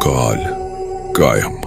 काल कायम।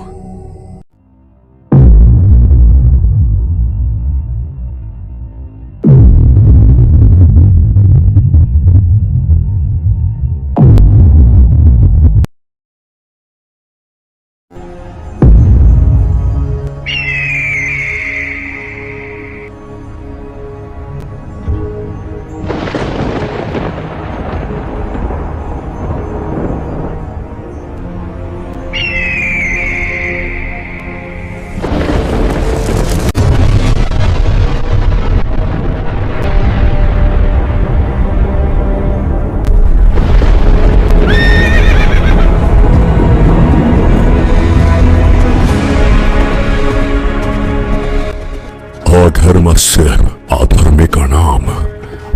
अधर्मस्य अधर्मिकाणां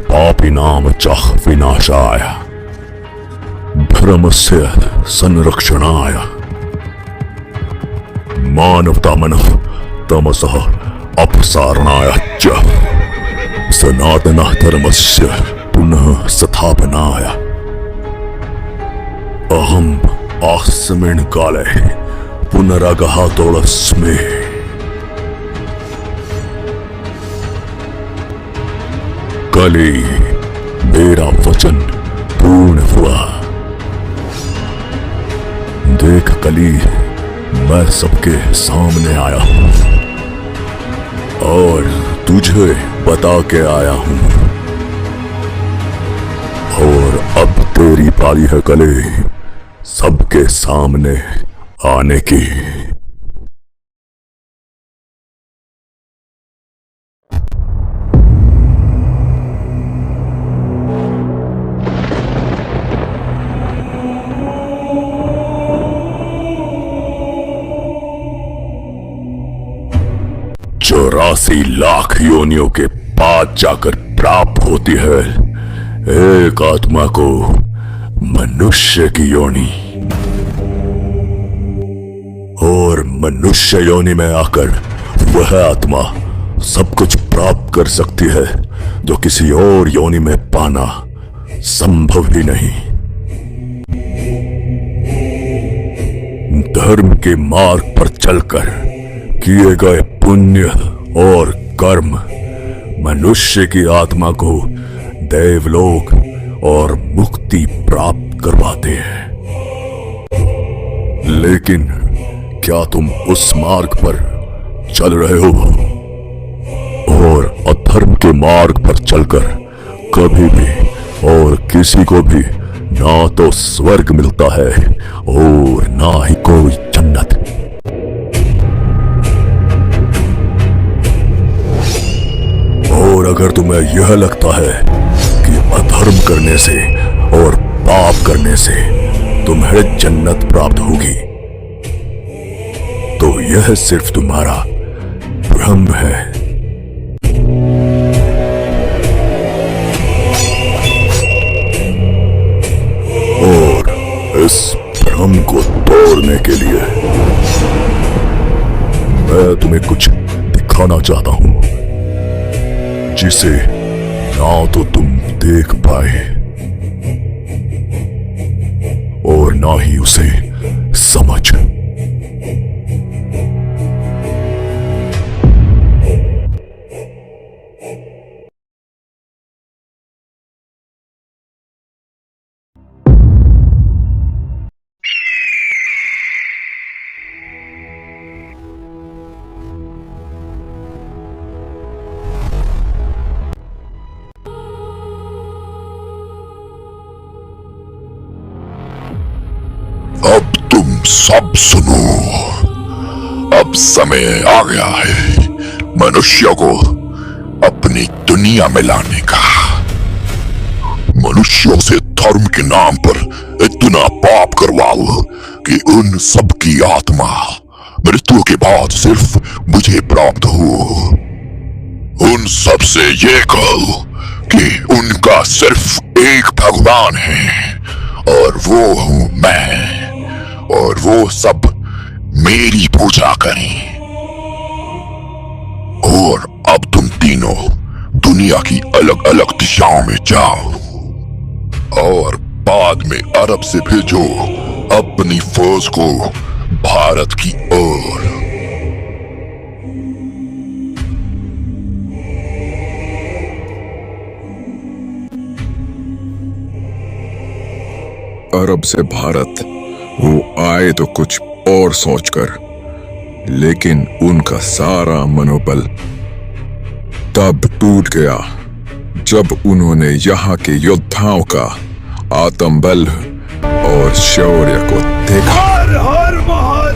पापिनां च विनाशाय धर्मस्य संरक्षणाय मानवतामनः तमसः अपसारणाय च सनातनः धर्मस्य पुनः स्थापनाय अहम् अस्मिन् काले पुनरागतोऽस्मि। कली मेरा वचन पूर्ण हुआ। देख कली, मैं सबके सामने आया हूं और तुझे बता के आया हूं। और अब तेरी पारी है कली, सबके सामने आने की। चौरासी लाख योनियों के बाद जाकर प्राप्त होती है एक आत्मा को मनुष्य की योनि। और मनुष्य योनि में आकर वह आत्मा सब कुछ प्राप्त कर सकती है जो किसी और योनि में पाना संभव ही नहीं। धर्म के मार्ग पर चलकर किए गए पुण्य और कर्म मनुष्य की आत्मा को देवलोक और मुक्ति प्राप्त करवाते हैं। लेकिन क्या तुम उस मार्ग पर चल रहे हो? और अधर्म के मार्ग पर चलकर कभी भी और किसी को भी ना तो स्वर्ग मिलता है और ना ही कोई जन्नत। और अगर तुम्हें यह लगता है कि अधर्म करने से और पाप करने से तुम्हें जन्नत प्राप्त होगी, तो यह सिर्फ तुम्हारा भ्रम है। और इस भ्रम को तोड़ने के लिए मैं तुम्हें कुछ दिखाना चाहता हूं जिसे ना तो तुम देख पाए और ना ही उसे समझ। अब तुम सब सुनो। अब समय आ गया है मनुष्य को अपनी दुनिया में लाने का। मनुष्यों से धर्म के नाम पर इतना पाप करवाओ कि उन सब की आत्मा मृत्यु के बाद सिर्फ मुझे प्राप्त हो। उन सब से ये कहो कि उनका सिर्फ एक भगवान है और वो हूं मैं, और वो सब मेरी पूजा करें। और अब तुम तीनों दुनिया की अलग अलग दिशाओं में जाओ और बाद में अरब से भेजो अपनी फौज को भारत की ओर। अरब से भारत वो आए तो कुछ और सोचकर, लेकिन उनका सारा मनोबल तब टूट गया जब उन्होंने यहाँ के योद्धाओं का आत्मबल और शौर्य को देखा। हर हर महादेव।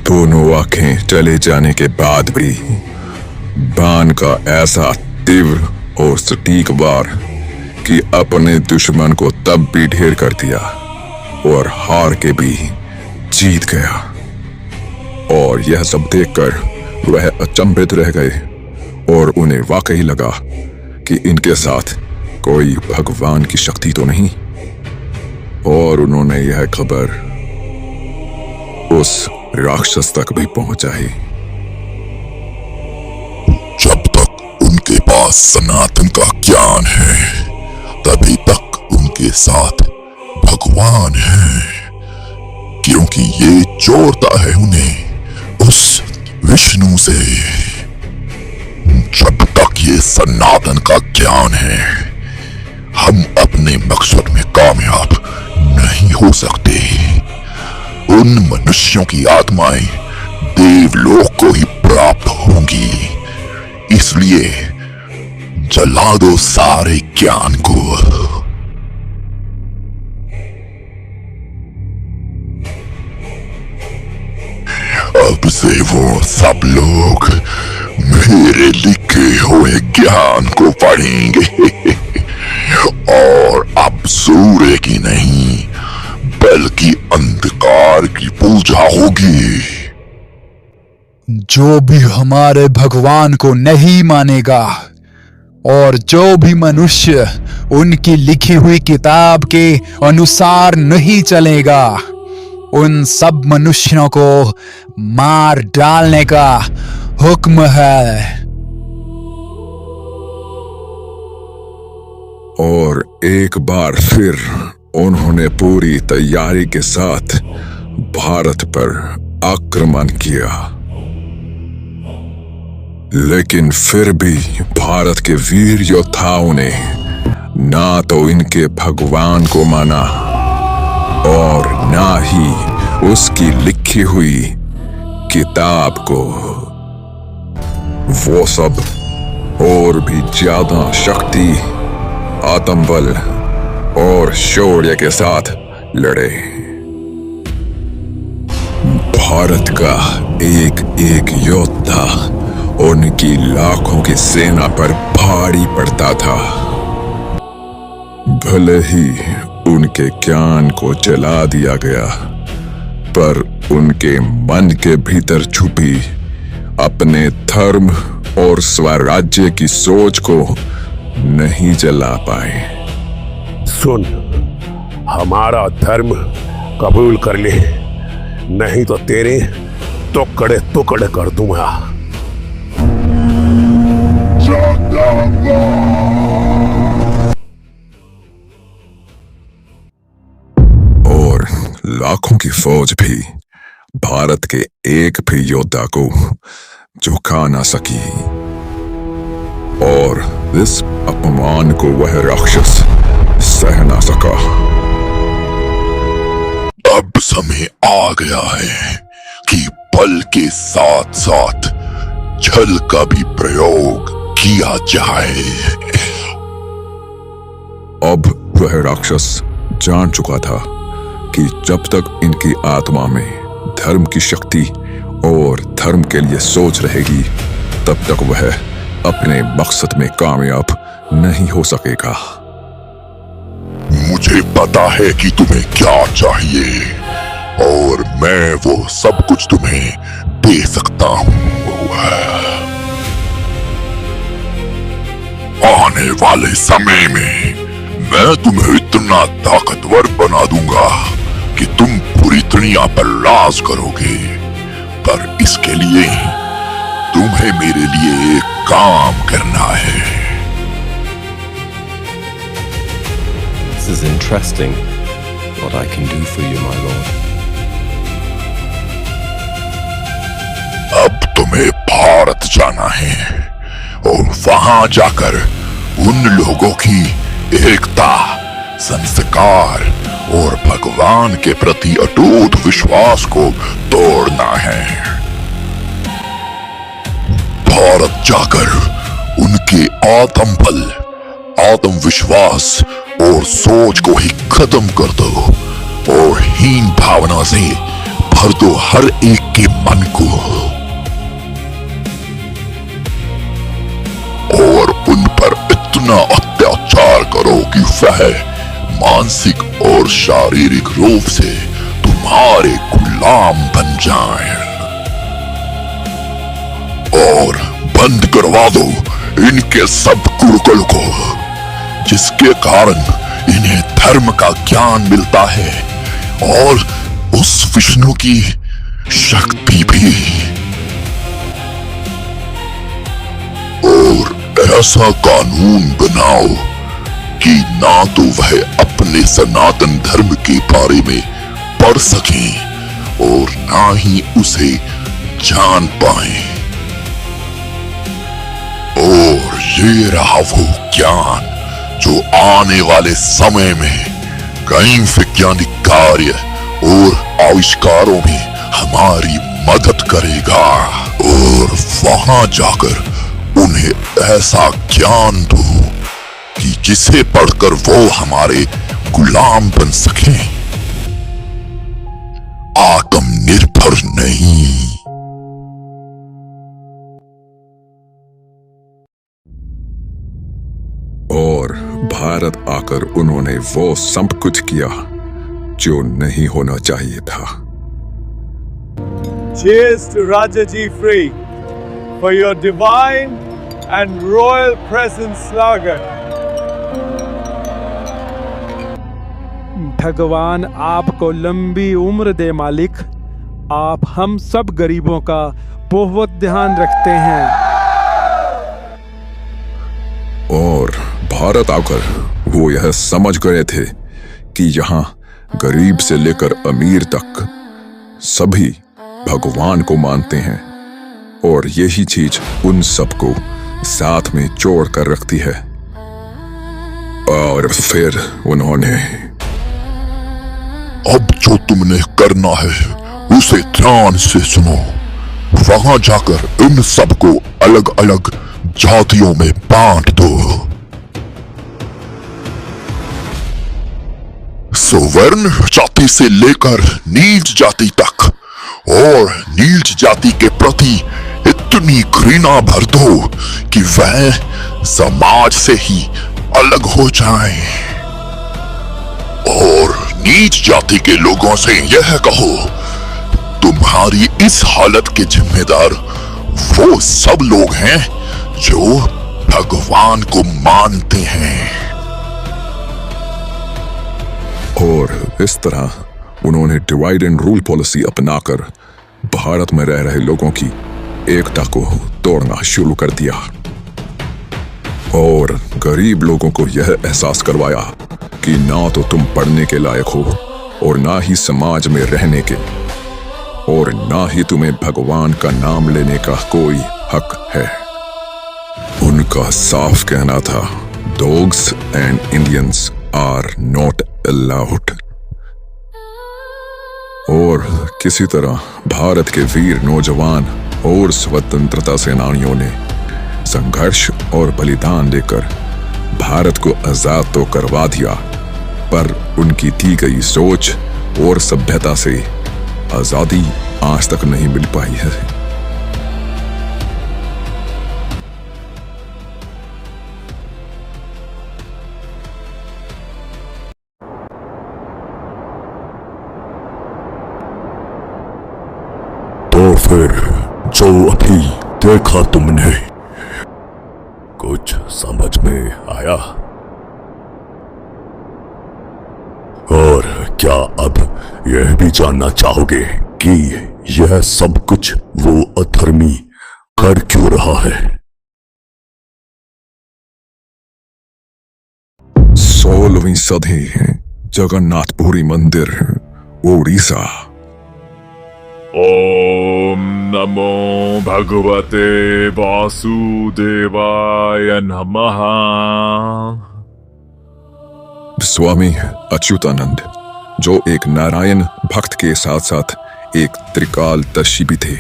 दोनों आंखें चले जाने के बाद भी बाण का ऐसा तीव्र और सटीक वार कि अपने दुश्मन को तब भी ढेर कर दिया और हार के भी जीत गया। और यह सब देखकर वह अचंभित रह गए और उन्हें वाकई लगा कि इनके साथ कोई भगवान की शक्ति तो नहीं। और उन्होंने यह खबर उस राक्षस तक भी पहुंचाई। जब तक उनके पास सनातन का ज्ञान है, तभी तक उनके साथ भगवान है, क्योंकि ये जोड़ता है उन्हें उस विष्णु से। जब तक ये सनातन का ज्ञान है, हम अपने मकसद में कामयाब नहीं हो सकते। उन मनुष्यों की आत्माएं देवलोक को ही प्राप्त होंगी, इसलिए जला दो सारे ज्ञान को। अब से वो सब लोग मेरे लिखे हुए ज्ञान को पढ़ेंगे और अब सूर्य की नहीं बल्कि अंधकार की पूजा होगी। जो भी हमारे भगवान को नहीं मानेगा और जो भी मनुष्य उनकी लिखी हुई किताब के अनुसार नहीं चलेगा, उन सब मनुष्यों को मार डालने का हुक्म है। और एक बार फिर उन्होंने पूरी तैयारी के साथ भारत पर आक्रमण किया, लेकिन फिर भी भारत के वीर योद्धाओं ने ना तो इनके भगवान को माना और ना ही उसकी लिखी हुई किताब को। वो सब और भी ज्यादा शक्ति, आत्मबल और शौर्य के साथ लड़े। भारत का एक एक योद्धा उनकी लाखों की सेना पर भारी पड़ता था। भले ही उनके ज्ञान को जला दिया गया, पर उनके मन के भीतर छुपी अपने धर्म और स्वराज्य की सोच को नहीं जला पाए। सुन, हमारा धर्म कबूल कर ले, नहीं तो तेरे टुकड़े टुकड़े कर दूंगा। और लाखों की फौज भी भारत के एक भी योद्धा को झुका ना सकी, और इस अपमान को वह राक्षस सह ना सका। अब समय आ गया है कि बल के साथ साथ छल का भी प्रयोग किया जाए। अब वह राक्षस जान चुका था कि जब तक इनकी आत्मा में धर्म की शक्ति और धर्म के लिए सोच रहेगी, तब तक वह अपने मकसद में कामयाब नहीं हो सकेगा। मुझे पता है कि तुम्हें क्या चाहिए और मैं वो सब कुछ तुम्हें दे सकता हूँ। आने वाले समय में मैं तुम्हें इतना ताकतवर बना दूंगा कि तुम पूरी दुनिया पर राज करोगे। पर इसके लिए तुम्हें मेरे लिए एक काम करना है। trusting what I can do for you, my lord. अब तुम्हें भारत जाना है और वहां जाकर उन लोगों की एकता, संस्कार और भगवान के प्रति अटूट विश्वास को तोड़ना है। भारत जाकर उनके आत्मबल, आत्मविश्वास और सोच को ही खत्म कर दो और हीन भावना से भर दो हर एक के मन को और उन पर इतना अत्याचार करो कि वह मानसिक और शारीरिक रूप से तुम्हारे गुलाम बन जाएं और बंद करवा दो इनके सब गुरुकुल को, जिसके कारण इन्हें धर्म का ज्ञान मिलता है और उस विष्णु की शक्ति भी। और ऐसा कानून बनाओ कि ना तो वह अपने सनातन धर्म के बारे में पढ़ सकें और ना ही उसे जान पाए। और ये रहा वो ज्ञान जो आने वाले समय में कई वैज्ञानिक कार्य और आविष्कारों में हमारी मदद करेगा। और वहां जाकर उन्हें ऐसा ज्ञान दो कि जिसे पढ़कर वो हमारे गुलाम बन सके, आत्मनिर्भर नहीं। और भारत आकर उन्होंने वो सब कुछ किया जो नहीं होना चाहिए था। Cheers to Rajaji Free for your divine and royal presence, Lagar. भगवान आपको लंबी उम्र दे मालिक। आप हम सब गरीबों का बहुत ध्यान रखते हैं। और भारत आकर वो यह समझ गए थे कि यहाँ गरीब से लेकर अमीर तक सभी भगवान को मानते हैं और यही चीज उन सबको साथ में जोड़ कर रखती है। और फिर उन्होंने अब जो तुमने करना है उसे ध्यान से सुनो। वहां जाकर इन सबको अलग अलग जातियों में बांट दो। सवर्ण जाति से लेकर नीच जाति तक और नीच जाति के प्रति इतनी घृणा भर दो कि वह समाज से ही अलग हो जाएं। और नीच जाति के लोगों से यह कहो, तुम्हारी इस हालत के जिम्मेदार वो सब लोग हैं जो भगवान को मानते हैं। और इस तरह उन्होंने डिवाइड एंड रूल पॉलिसी अपनाकर भारत में रह रहे लोगों की एकता को तोड़ना शुरू कर दिया और गरीब लोगों को यह एहसास करवाया कि ना तो तुम पढ़ने के लायक हो और ना ही समाज में रहने के, और ना ही तुम्हें भगवान का नाम लेने का कोई हक है। उनका साफ कहना था, dogs and Indians are not allowed. और किसी तरह भारत के वीर नौजवान और स्वतंत्रता सेनानियों ने संघर्ष और बलिदान देकर भारत को आजाद तो करवा दिया, पर उनकी दी गई सोच और सभ्यता से आजादी आज तक नहीं मिल पाई है। तो फिर जो अभी देखा तुमने, कुछ समझ में आया? और क्या अब यह भी जानना चाहोगे कि यह सब कुछ वो अधर्मी कर क्यों रहा है? 16वीं सदी जगन्नाथपुरी मंदिर, उड़ीसा। ओम नमो भगवते वासुदेवाय नमः। स्वामी अच्युतानंद, जो एक नारायण भक्त के साथ साथ एक त्रिकालदर्शी भी थे,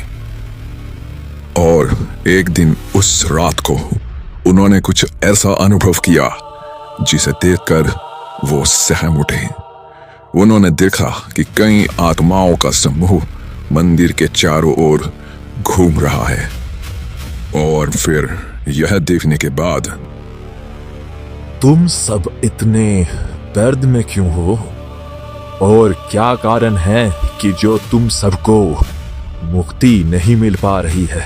और एक दिन उस रात को उन्होंने कुछ ऐसा अनुभव किया जिसे देखकर वो सहम उठे। उन्होंने देखा कि कई आत्माओं का समूह मंदिर के चारों ओर घूम रहा है, और फिर यह देखने के बाद, तुम सब इतने दर्द में क्यों हो, और क्या कारण है कि जो तुम सबको मुक्ति नहीं मिल पा रही है?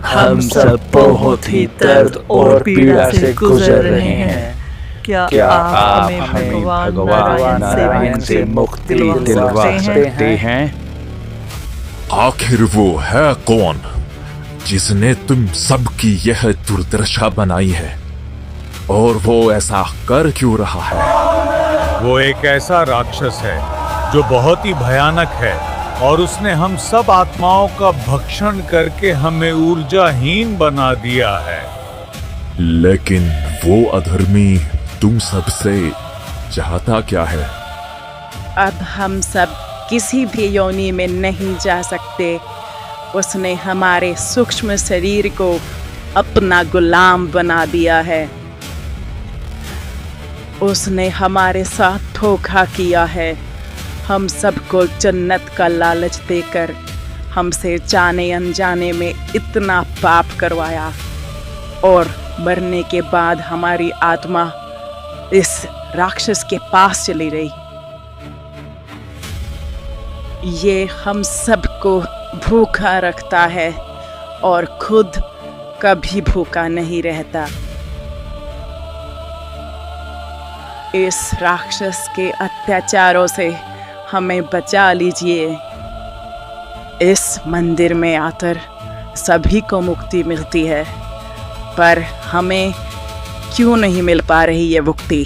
हम सब बहुत ही दर्द और पीड़ा से गुजर रहे हैं। क्या आप हमें भगवान नारायण से मुक्ति दिलवा सकते हैं? आखिर वो है कौन जिसने तुम सबकी यह दुर्दशा बनाई है, और वो ऐसा कर क्यों रहा है? वो एक ऐसा राक्षस है जो बहुत ही भयानक है, और उसने हम सब आत्माओं का भक्षण करके हमें ऊर्जाहीन बना दिया है। लेकिन वो अधर्मी तुम सबसे चाहता क्या है? अब हम सब किसी भी योनि में नहीं जा सकते। उसने हमारे सूक्ष्म शरीर को अपना गुलाम बना दिया है। उसने हमारे साथ धोखा किया है। हम सबको जन्नत का लालच देकर हमसे जाने अनजाने में इतना पाप करवाया, और मरने के बाद हमारी आत्मा इस राक्षस के पास चली रही। ये हम सबको भूखा रखता है और खुद कभी भूखा नहीं रहता। इस राक्षस के अत्याचारों से हमें बचा लीजिए। इस मंदिर में आकर सभी को मुक्ति मिलती है, पर हमें क्यों नहीं मिल पा रही ये मुक्ति?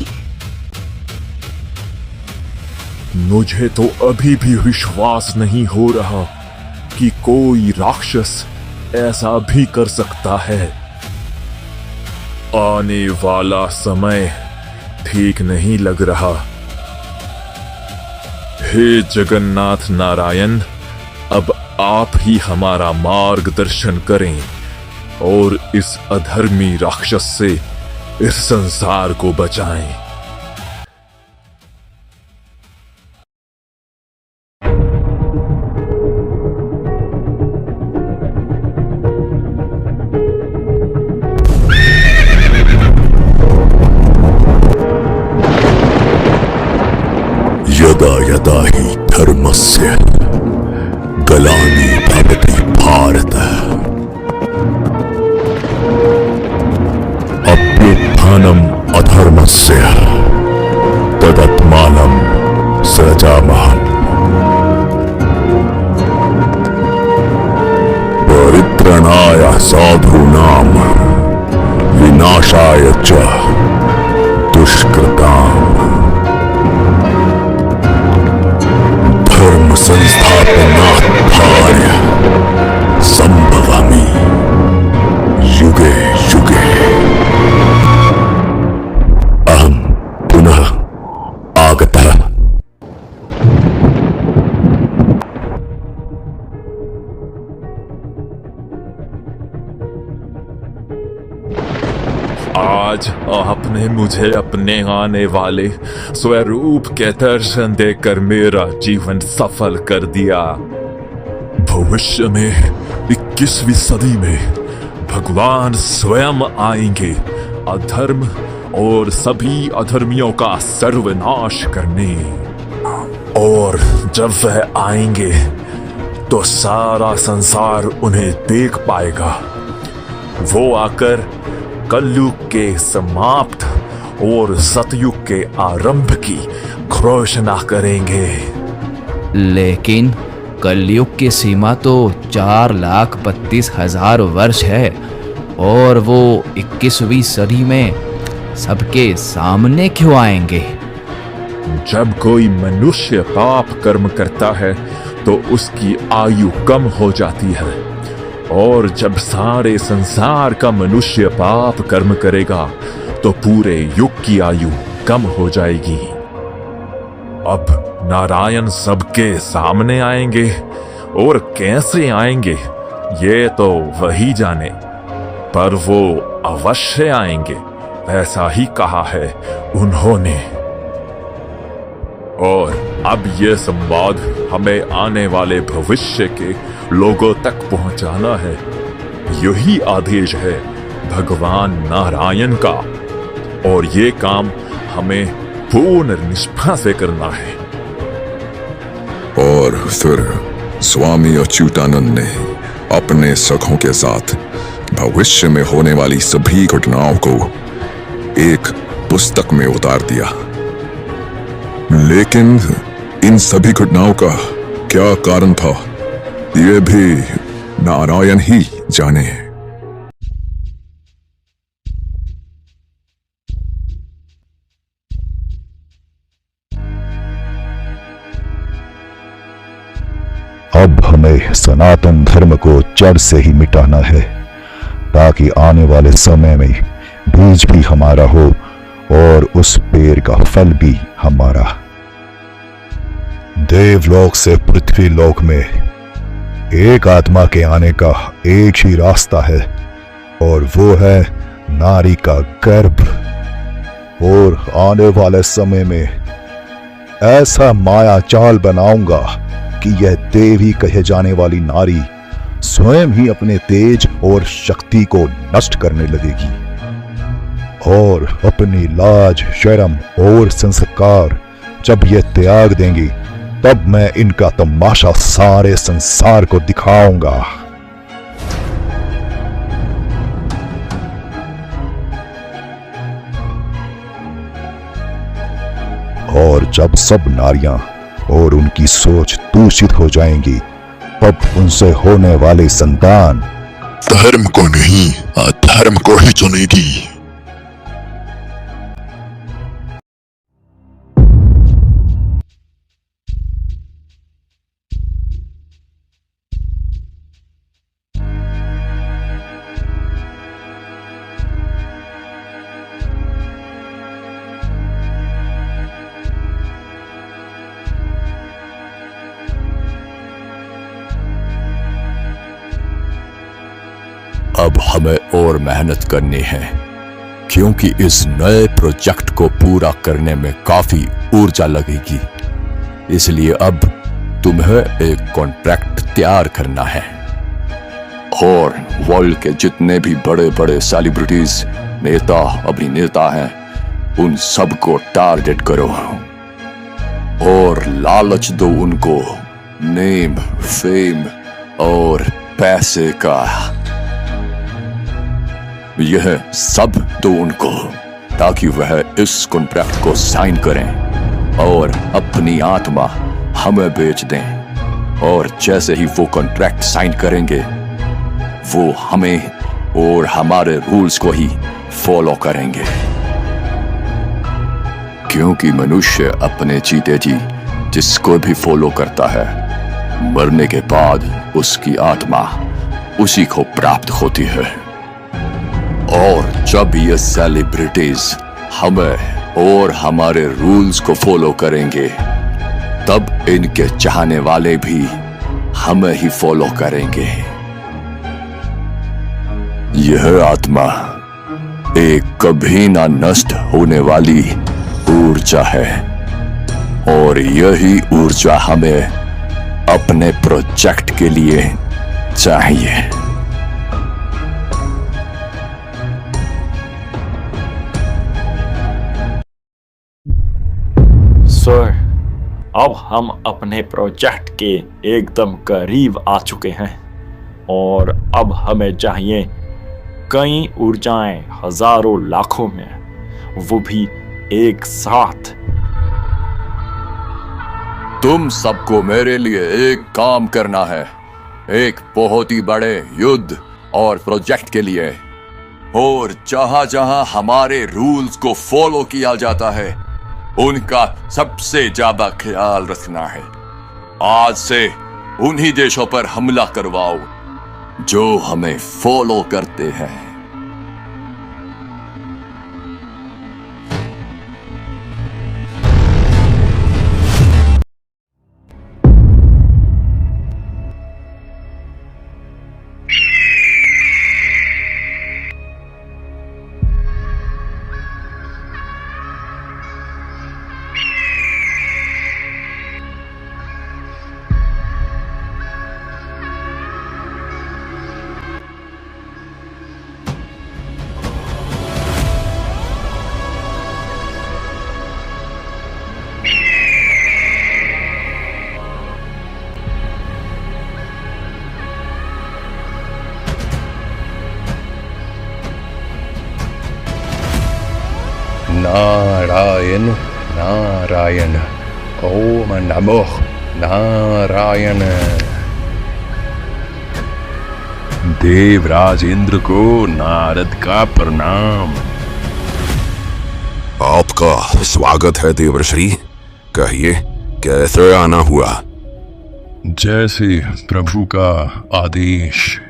मुझे तो अभी भी विश्वास नहीं हो रहा कि कोई राक्षस ऐसा भी कर सकता है। आने वाला समय ठीक नहीं लग रहा। हे जगन्नाथ नारायण, अब आप ही हमारा मार्गदर्शन करें और इस अधर्मी राक्षस से इस संसार को बचाएं। यदा यदा हि धर्मस्य गलानि भवति भारत, अभ्युत्थानम् अधर्मस्य तदात्मानं सृजामः। परित्राणाय साधूनां विनाशाय च दुष्कृताम्। धर्म संस्थापनार्थाय संभवामि युगे युगे। अहं पुनः आगतः। आज आपने मुझे अपने आने वाले स्वरूप के दर्शन देकर मेरा जीवन सफल कर दिया। भविष्य में 21वीं सदी में भगवान स्वयं आएंगे अधर्म और सभी अधर्मियों का सर्वनाश करने। और जब वह आएंगे तो सारा संसार उन्हें देख पाएगा। वो आकर कलयुग के समाप्त और सतयुग के आरंभ की घोषणा करेंगे। लेकिन कलयुग की सीमा तो 4,32,000 वर्ष है, और वो 21वीं सदी में सबके सामने क्यों आएंगे? जब कोई मनुष्य पाप कर्म करता है तो उसकी आयु कम हो जाती है, और जब सारे संसार का मनुष्य पाप कर्म करेगा तो पूरे युग की आयु कम हो जाएगी। अब नारायण सबके सामने आएंगे, और कैसे आएंगे ये तो वही जाने, पर वो अवश्य आएंगे, ऐसा ही कहा है उन्होंने। और अब ये संवाद हमें आने वाले भविष्य के लोगों तक पहुंचाना है। यही आदेश है भगवान नारायण का, और ये काम हमें पूर्ण निष्ठा से करना है। और फिर स्वामी अच्युतानंद ने अपने सखों के साथ भविष्य में होने वाली सभी घटनाओं को एक पुस्तक में उतार दिया। लेकिन इन सभी घटनाओं का क्या कारण था, ये भी नारायण ही जाने। अब हमें सनातन धर्म को जड़ से ही मिटाना है, ताकि आने वाले समय में बीज भी हमारा हो और उस पेड़ का फल भी हमारा। देवलोक से पृथ्वी लोक में एक आत्मा के आने का एक ही रास्ता है, और वो है नारी का गर्भ। और आने वाले समय में ऐसा माया जाल बनाऊंगा कि यह देवी कहे जाने वाली नारी स्वयं ही अपने तेज और शक्ति को नष्ट करने लगेगी, और अपनी लाज, शर्म और संस्कार जब ये त्याग देंगी, तब मैं इनका तमाशा सारे संसार को दिखाऊंगा। और जब सब नारियां और उनकी सोच दूषित हो जाएंगी, तब उनसे होने वाली संतान धर्म को नहीं, अधर्म को ही चुनेगी। अब हमें और मेहनत करनी है, क्योंकि इस नए प्रोजेक्ट को पूरा करने में काफी ऊर्जा लगेगी। इसलिए अब तुम्हें एक कॉन्ट्रैक्ट तैयार करना है, और वर्ल्ड के जितने भी बड़े बड़े सेलिब्रिटीज, नेता, अभिनेता हैं, उन सबको टारगेट करो और लालच दो उनको नेम, फेम और पैसे का। यह सब दो उनको, ताकि वह इस कॉन्ट्रैक्ट को साइन करें और अपनी आत्मा हमें बेच दें। और जैसे ही वो कॉन्ट्रैक्ट साइन करेंगे, वो हमें और हमारे रूल्स को ही फॉलो करेंगे, क्योंकि मनुष्य अपने जीते जी जिसको भी फॉलो करता है, मरने के बाद उसकी आत्मा उसी को प्राप्त होती है। और जब ये सेलिब्रिटीज हमें और हमारे रूल्स को फॉलो करेंगे, तब इनके चाहने वाले भी हमें ही फॉलो करेंगे। यह आत्मा एक कभी ना नष्ट होने वाली ऊर्जा है, और यही ऊर्जा हमें अपने प्रोजेक्ट के लिए चाहिए। सर, अब हम अपने प्रोजेक्ट के एकदम करीब आ चुके हैं, और अब हमें चाहिए कई ऊर्जाएं, हजारों लाखों में, वो भी एक साथ। तुम सबको मेरे लिए एक काम करना है, एक बहुत ही बड़े युद्ध और प्रोजेक्ट के लिए। और जहां जहां हमारे रूल्स को फॉलो किया जाता है, उनका सबसे ज्यादा ख्याल रखना है। आज से उन्हीं देशों पर हमला करवाओ जो हमें फॉलो करते हैं। नारायण नारायण ओम नमो नारायण। देवराज इंद्र को नारद का प्रणाम। आपका स्वागत है देवर्षि। कहिए कैसे आना हुआ? जैसे प्रभु का आदेश।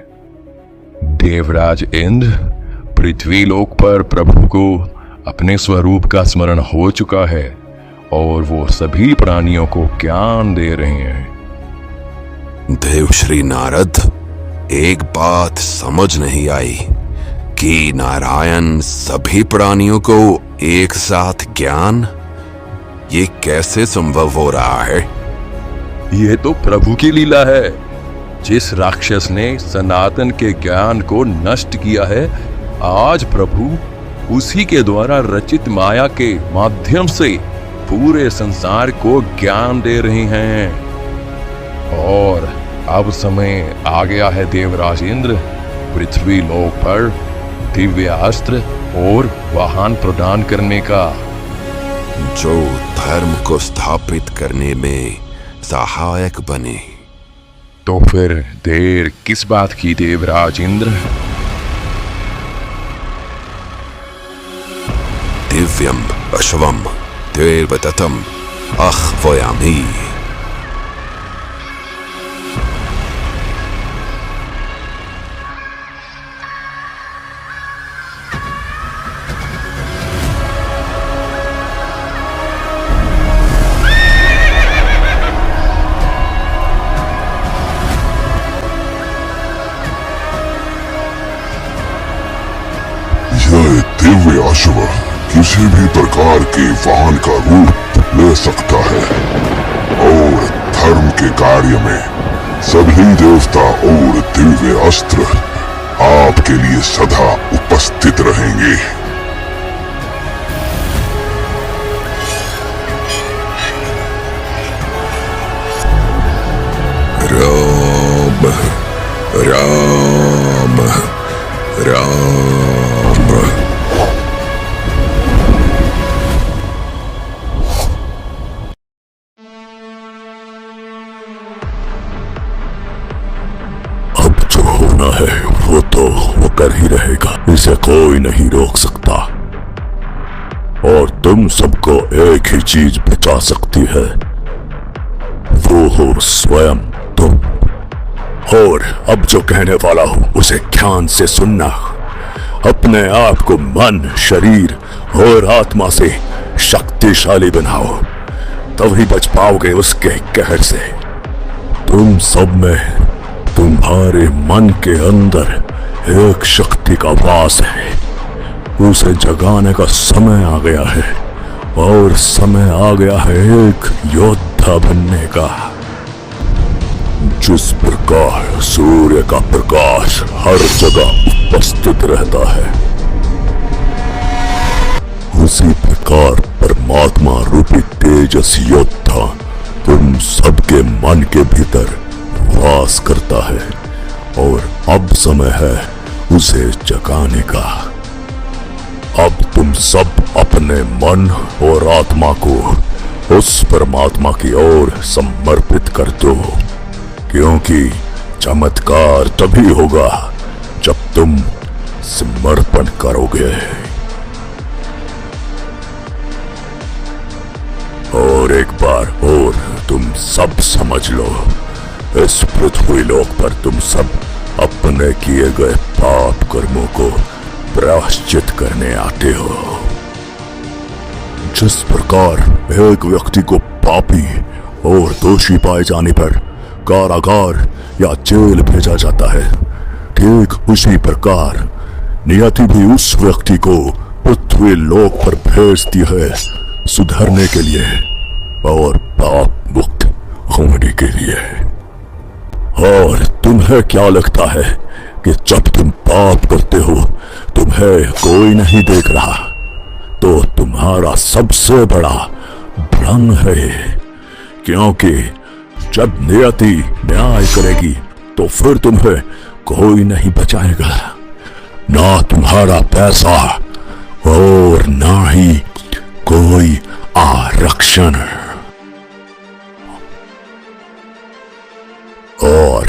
देवराज इंद्र, पृथ्वी लोक पर प्रभु को अपने स्वरूप का स्मरण हो चुका है और वो सभी प्राणियों को ज्ञान दे रहे हैं। देवश्री नारद, एक बात समझ नहीं आई कि नारायण सभी प्राणियों को एक साथ ज्ञान, ये कैसे संभव हो रहा है? ये तो प्रभु की लीला है। जिस राक्षस ने सनातन के ज्ञान को नष्ट किया है, आज प्रभु उसी के द्वारा रचित माया के माध्यम से पूरे संसार को ज्ञान दे रहे हैं। और अब समय आ गया है देवराज इंद्र, पृथ्वी लोक पर दिव्य अस्त्र और वाहन प्रदान करने का, जो धर्म को स्थापित करने में सहायक बने। तो फिर देर किस बात की देवराज इंद्र? दिव्यम अश्वम देवदत्तम आह्वयामि। यह दिव्य अश्व किसी भी प्रकार के वाहन का रूप ले सकता है और धर्म के कार्य में सभी देवता और दिव्य अस्त्र आपके लिए सदा उपस्थित रहेंगे। राम राम राम। है वो कर ही रहेगा, इसे कोई नहीं रोक सकता। और तुम सबको एक ही चीज बचा सकती है, वो हो स्वयं तुम। और अब जो कहने वाला हूं उसे ध्यान से सुनना। अपने आप को मन, शरीर और आत्मा से शक्तिशाली बनाओ, तभी बच पाओगे उसके कहर से। तुम सब में, तुम्हारे मन के अंदर एक शक्ति का वास है, उसे जगाने का समय आ गया है। और समय आ गया है एक योद्धा बनने का। जिस प्रकार सूर्य का प्रकाश हर जगह उपस्थित रहता है, उसी प्रकार परमात्मा रूपी तेजस योद्धा तुम सबके मन के भीतर वास करता है। और अब समय है उसे जगाने का। अब तुम सब अपने मन और आत्मा को उस परमात्मा की ओर समर्पित कर दो, क्योंकि चमत्कार तभी होगा जब तुम समर्पण करोगे। समझ लो, इस पृथ्वी लोक पर तुम सब अपने किए गए पाप कर्मों को प्रायश्चित करने आते हो। जिस प्रकार एक व्यक्ति को पापी और दोषी पाए जाने पर कारागार या जेल भेजा जाता है, ठीक उसी प्रकार नियति भी उस व्यक्ति को पृथ्वी लोक पर भेजती है सुधरने के लिए और पाप मुक्त होने के लिए। और तुम्हें क्या लगता है कि जब तुम पाप करते हो तुम्हें कोई नहीं देख रहा, तो तुम्हारा सबसे बड़ा भ्रम है, क्योंकि जब नियति न्याय करेगी तो फिर तुम्हें कोई नहीं बचाएगा, ना तुम्हारा पैसा और ना ही कोई आरक्षण। और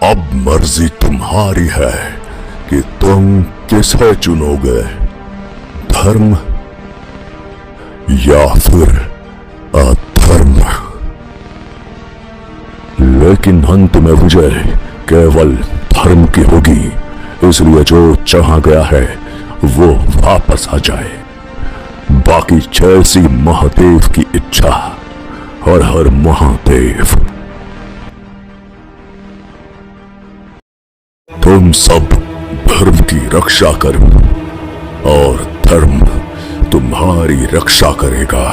अब मर्जी तुम्हारी है कि तुम किसे चुनोगे, धर्म या फिर अधर्म। लेकिन अंत में विजय केवल धर्म की होगी, इसलिए जो चाहा गया है वो वापस आ जाए। बाकी जैसी महादेव की इच्छा। हर हर महादेव। तुम सब धर्म की रक्षा करो और धर्म तुम्हारी रक्षा करेगा।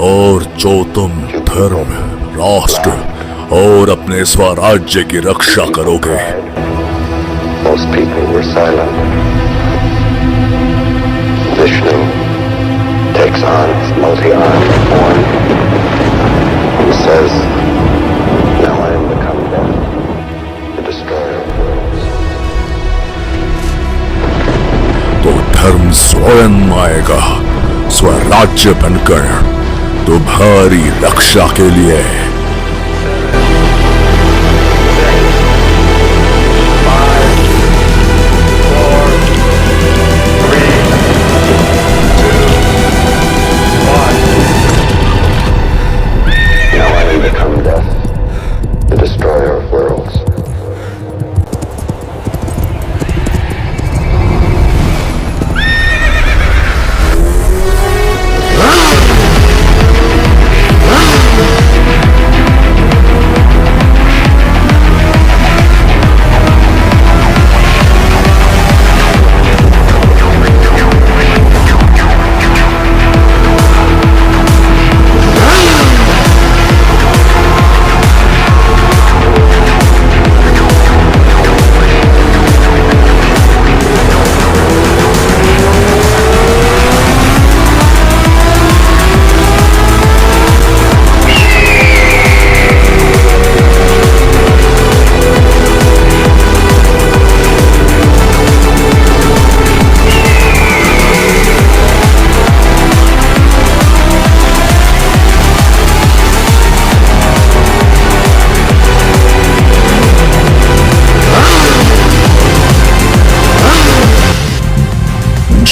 और जो तुम धर्म, राष्ट्र और अपने स्वराज्य की रक्षा करोगे। Most people were silent. Vishnu takes on its multi-armed form. He says, "Now I am become death, the destroyer of worlds." तो धर्म स्वयं आएगा स्वराज्य बनकर तुम्हारी रक्षा के लिए।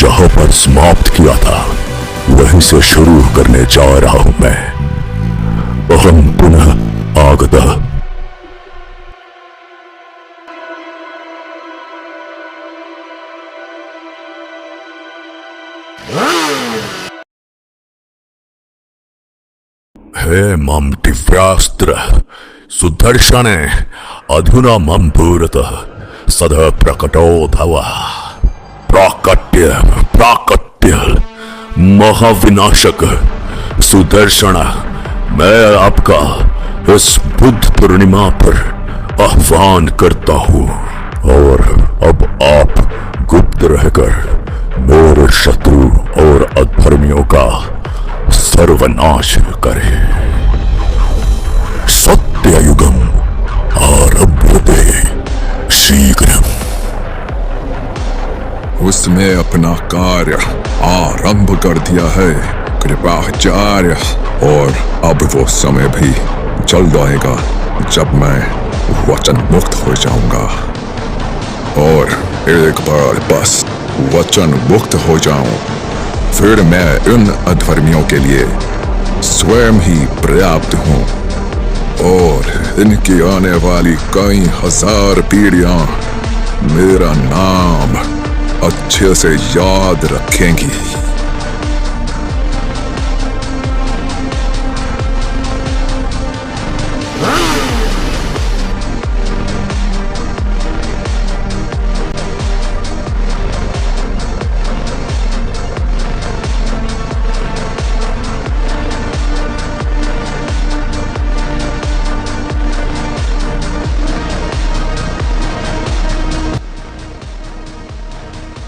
जहां पर समाप्त किया था वहीं से शुरू करने जा रहा हूं मैं। अहम पुनः आगतः। हे मम दिव्यास्त्र सुदर्शने अधुना मम भूरतः सदा प्रकटो भव। प्राकट्य प्राकट्य महाविनाशक सुदर्शन, मैं आपका इस बुद्ध पूर्णिमा पर आह्वान करता हूँ। और अब आप गुप्त रहकर मेरे शत्रु और अधर्मियों का सर्वनाश करें। सत्ययुगम आरभ्यते शीघ्रम। उसने अपना कार्य आरंभ कर दिया है कृपाचार्य, और अब वो समय भी जल्द आएगा जब मैं वचन मुक्त हो जाऊंगा। और एक बार बस वचन मुक्त हो जाऊं फिर मैं इन अधर्मियों के लिए स्वयं ही पर्याप्त हूँ और इनकी आने वाली कई हजार पीढ़ियां मेरा नाम अच्छे से याद रखेंगी।